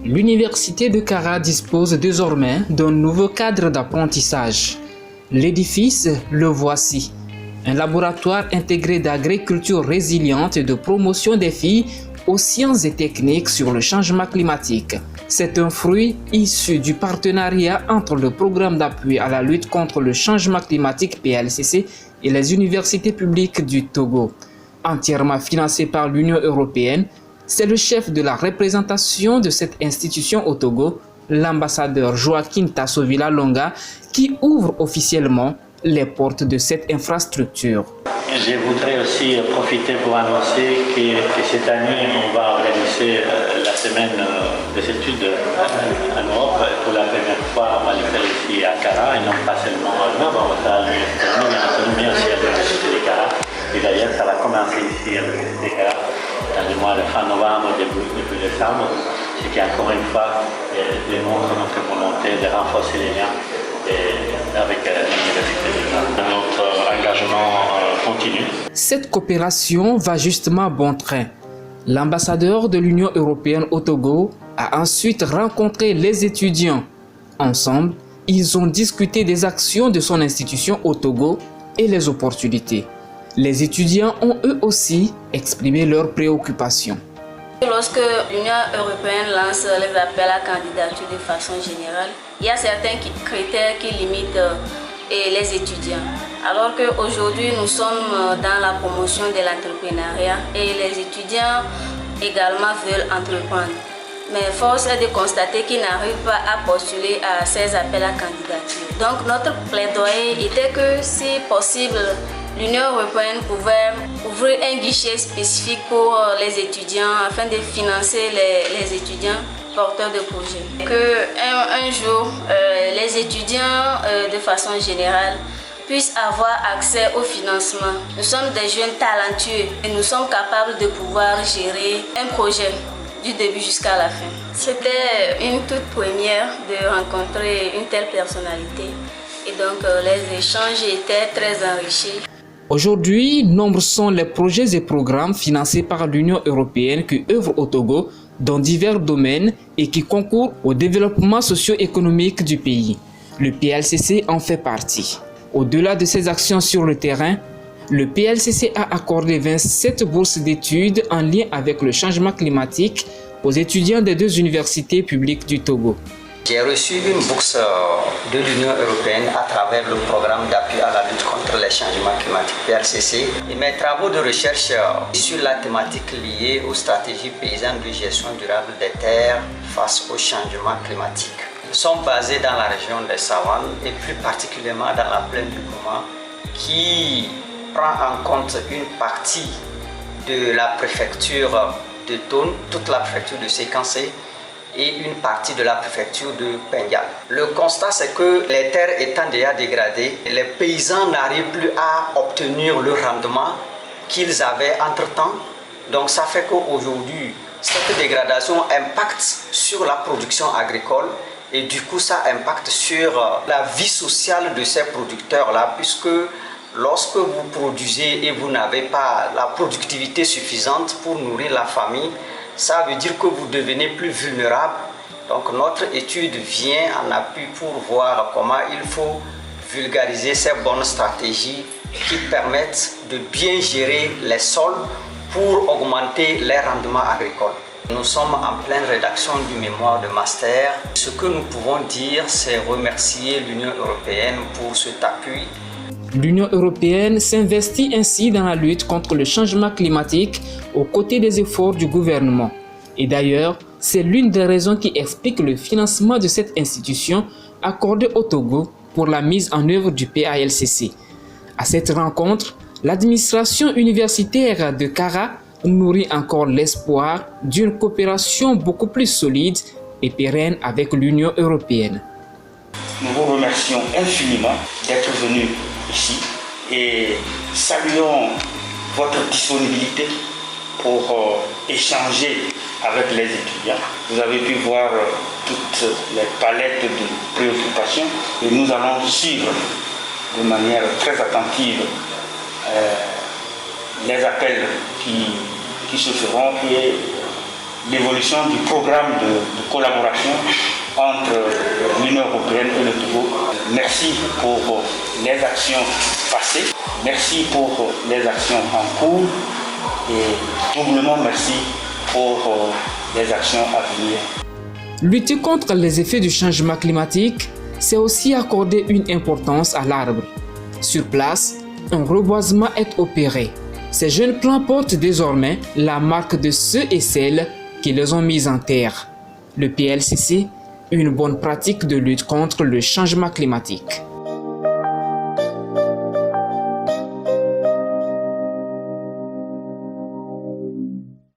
L'université de Kara dispose désormais d'un nouveau cadre d'apprentissage. L'édifice, le voici. Un laboratoire intégré d'agriculture résiliente et de promotion des filles aux sciences et techniques sur le changement climatique. C'est un fruit issu du partenariat entre le programme d'appui à la lutte contre le changement climatique PLCC et les universités publiques du Togo. Entièrement financé par l'Union européenne, c'est le chef de la représentation de cette institution au Togo, l'ambassadeur Joaquin Tassovila Longa, qui ouvre officiellement les portes de cette infrastructure. Je voudrais aussi profiter pour annoncer que cette année, on va organiser la semaine des études en Europe. Pour la première fois, on va le faire ici à Kara, et non pas seulement à Nord, on va faire à l'université, mais aussi à l'université de Kara. Et d'ailleurs, ça va commencer ici à l'université de Kara dans le mois de fin novembre, début décembre, ce qui encore une fois démontre notre volonté de renforcer les liens avec l'université de Kara. Notre engagement continue. Cette coopération va justement à bon train. L'ambassadeur de l'Union européenne au Togo a ensuite rencontré les étudiants. Ensemble, ils ont discuté des actions de son institution au Togo et les opportunités. Les étudiants ont eux aussi exprimé leurs préoccupations. Lorsque l'Union européenne lance les appels à candidature de façon générale, il y a certains critères qui limitent les étudiants. Alors qu'aujourd'hui, nous sommes dans la promotion de l'entrepreneuriat et les étudiants également veulent entreprendre. Mais force est de constater qu'ils n'arrivent pas à postuler à ces appels à candidature. Donc notre plaidoyer était que, si possible, l'Union européenne pouvait ouvrir un guichet spécifique pour les étudiants afin de financer les étudiants porteurs de projets. Un jour, les étudiants, de façon générale, puissent avoir accès au financement. Nous sommes des jeunes talentueux et nous sommes capables de pouvoir gérer un projet du début jusqu'à la fin. C'était une toute première de rencontrer une telle personnalité et donc les échanges étaient très enrichis. Aujourd'hui, nombreux sont les projets et programmes financés par l'Union européenne qui œuvrent au Togo dans divers domaines et qui concourent au développement socio-économique du pays. Le PLCC en fait partie. Au-delà de ses actions sur le terrain, le PLCC a accordé 27 bourses d'études en lien avec le changement climatique aux étudiants des 2 universités publiques du Togo. J'ai reçu une bourse de l'Union européenne à travers le programme d'appui à la lutte contre les changements climatiques PLCC et mes travaux de recherche sur la thématique liée aux stratégies paysannes de gestion durable des terres face au changement climatique sont basés dans la région des Savanes et plus particulièrement dans la plaine du Gouma qui prend en compte une partie de la préfecture de Tone, toute la préfecture de Séquencé et une partie de la préfecture de Pengal. Le constat, c'est que les terres étant déjà dégradées, les paysans n'arrivent plus à obtenir le rendement qu'ils avaient entre-temps. Donc ça fait qu'aujourd'hui, cette dégradation impacte sur la production agricole et du coup ça impacte sur la vie sociale de ces producteurs-là, puisque lorsque vous produisez et vous n'avez pas la productivité suffisante pour nourrir la famille, ça veut dire que vous devenez plus vulnérable. Donc notre étude vient en appui pour voir comment il faut vulgariser ces bonnes stratégies qui permettent de bien gérer les sols pour augmenter les rendements agricoles. Nous sommes en pleine rédaction du mémoire de master. Ce que nous pouvons dire, c'est remercier l'Union européenne pour cet appui. L'Union européenne s'investit ainsi dans la lutte contre le changement climatique aux côtés des efforts du gouvernement. Et d'ailleurs, c'est l'une des raisons qui explique le financement de cette institution accordée au Togo pour la mise en œuvre du PALCC. À cette rencontre, l'administration universitaire de Kara nourrit encore l'espoir d'une coopération beaucoup plus solide et pérenne avec l'Union européenne. Nous vous remercions infiniment d'être venus ici et saluons votre disponibilité pour échanger avec les étudiants. Vous avez pu voir toutes les palettes de préoccupations et nous allons suivre de manière très attentive les appels qui se feront et l'évolution du programme de collaboration entre l'Union européenne et le Togo. Merci pour les actions passées, merci pour les actions en cours et doublement merci pour les actions à venir. Lutter contre les effets du changement climatique, c'est aussi accorder une importance à l'arbre. Sur place, un reboisement est opéré. Ces jeunes plants portent désormais la marque de ceux et celles qui les ont mis en terre. Le PLCC, une bonne pratique de lutte contre le changement climatique.